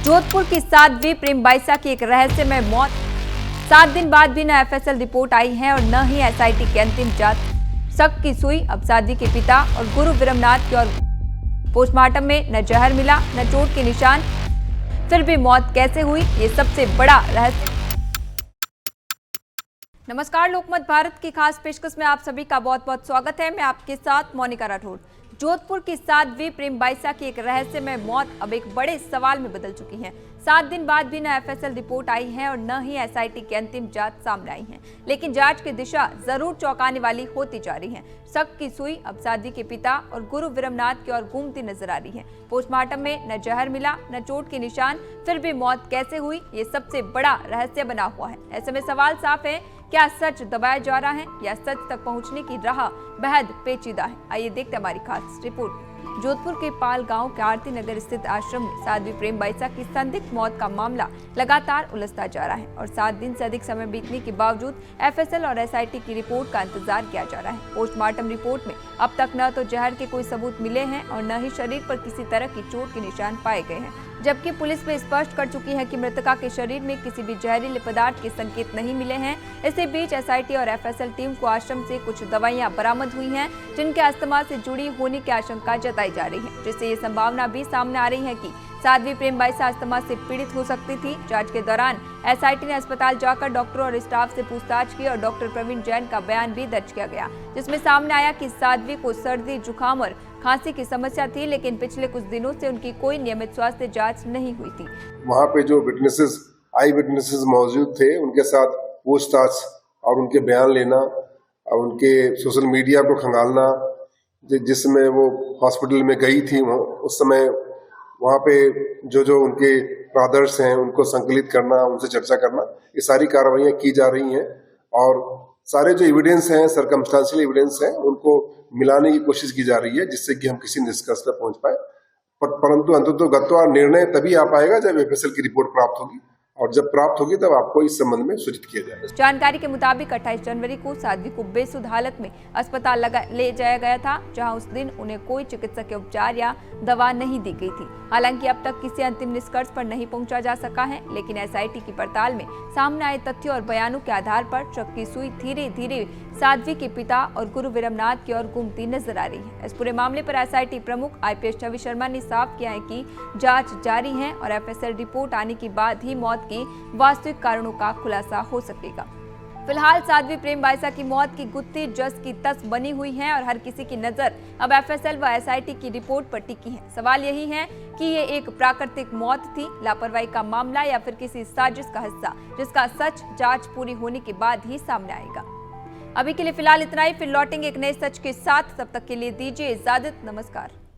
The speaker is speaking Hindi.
जोधपुर की साध्वी प्रेम बाइसा की एक रहस्यमय मौत। 7 दिन बाद भी न एफएसएल रिपोर्ट आई है और न ही एसआईटी की अंतिम जांच। शक की सुई अब साध्वी के पिता और गुरु विरमनाथ की ओर। पोस्टमार्टम में न जहर मिला न चोट के निशान, फिर भी मौत कैसे हुई, ये सबसे बड़ा रहस्य। नमस्कार, लोकमत भारत की खास पेशकश में आप सभी का बहुत बहुत स्वागत है। मैं आपके साथ मोनिका राठौड़। जोधपुर की साध्वी प्रेम बाइसा की एक रहस्यमय मौत अब एक बड़े सवाल में बदल चुकी है। 7 दिन बाद भी न एफएसएल रिपोर्ट आई है और न ही एसआईटी की अंतिम जांच सामने आई है, लेकिन जांच की दिशा जरूर चौंकाने वाली होती जा रही है। शक की सुई अब साध्वी के पिता और गुरु विरमनाथ की ओर घूमती नजर आ रही है। पोस्टमार्टम में न जहर मिला न चोट के निशान, फिर भी मौत कैसे हुई, ये सबसे बड़ा रहस्य बना हुआ है। ऐसे में सवाल साफ है, क्या सच दबाया जा रहा है या सच तक पहुंचने की राह बेहद पेचीदा है। आइए देखते हैं हमारी खास रिपोर्ट। जोधपुर के पाल गांव के आरती नगर स्थित आश्रम में साध्वी प्रेम बाइसा की संदिग्ध मौत का मामला लगातार उलझता जा रहा है और 7 दिन से अधिक समय बीतने के बावजूद एफएसएल और एसआईटी की रिपोर्ट का इंतजार किया जा रहा है। पोस्टमार्टम रिपोर्ट में अब तक न तो जहर के कोई सबूत मिले हैं और न ही शरीर पर किसी तरह की चोट के निशान पाए गए हैं, जबकि पुलिस भी स्पष्ट कर चुकी है कि मृतका के शरीर में किसी भी जहरीले पदार्थ के संकेत नहीं मिले हैं। इसी बीच एसआईटी और एफएसएल टीम को आश्रम से कुछ दवाइयां बरामद हुई हैं, जिनके इस्तेमाल से जुड़ी होने की आशंका जताई जा रही है, जिससे ये संभावना भी सामने आ रही है कि साध्वी प्रेम बाइसा अस्थमा से पीड़ित हो सकती थी। जांच के दौरान एसआईटी ने अस्पताल जाकर डॉक्टरों और स्टाफ से पूछताछ की और डॉक्टर प्रवीण जैन का बयान भी दर्ज किया गया, जिसमें सामने आया कि साध्वी को सर्दी, जुकाम और खांसी की समस्या थी, लेकिन पिछले कुछ दिनों से उनकी कोई नियमित स्वास्थ्य जांच नहीं हुई थी। वहाँ पे जो आई विटनेसेस मौजूद थे, उनके साथ पूछताछ और उनके बयान लेना और उनके सोशल मीडिया को खंगालना, जिसमें वो हॉस्पिटल में गई थी, उस समय वहाँ पे जो उनके ब्रदर्स हैं उनको संकलित करना, उनसे चर्चा करना, ये सारी कार्रवाइयाँ की जा रही हैं और सारे जो एविडेंस हैं, सर्कमस्टेंशियल एविडेंस हैं, उनको मिलाने की कोशिश की जा रही है, जिससे कि हम किसी निष्कर्ष पर पहुंच पाए। परंतु अंततः निर्णय तभी आ पाएगा जब एफएसएल की रिपोर्ट प्राप्त होगी और जब प्राप्त होगी तब आपको इस संबंध में सूचित किया जाएगा। जानकारी के मुताबिक 28 जनवरी को साध्वी को बेसुध हालत में अस्पताल ले जाया गया था, जहां उस दिन उन्हें कोई चिकित्सकीय उपचार या दवा नहीं दी गई थी। हालांकि अब तक किसी अंतिम निष्कर्ष पर नहीं पहुंचा जा सका है, लेकिन एसआईटी की पड़ताल में सामने आए तथ्यों और बयानों के आधार पर शक की सुई धीरे धीरे साध्वी के पिता और गुरु विरमनाथ की ओर घूमती नजर आ रही है। इस पूरे मामले पर एसआईटी प्रमुख आईपीएस छवि शर्मा ने साफ किया है कि जांच जारी है और एफएसएल रिपोर्ट आने के बाद ही मौत के वास्तविक कारणों का खुलासा हो सकेगा। फिलहाल साध्वी प्रेम बाइसा की मौत की गुत्थी जस की तस बनी हुई है और हर किसी की नजर अब एफएसएल व एसआईटी की रिपोर्ट पर टिकी है। सवाल यही है कि ये एक प्राकृतिक मौत थी, लापरवाही का मामला या फिर किसी साजिश का हिस्सा, जिसका सच जांच पूरी होने के बाद ही सामने आएगा। अभी के लिए फिलहाल इतना ही, फिर लौटेंगे एक नए सच के साथ। तब तक के लिए दीजिए इजाजत। नमस्कार।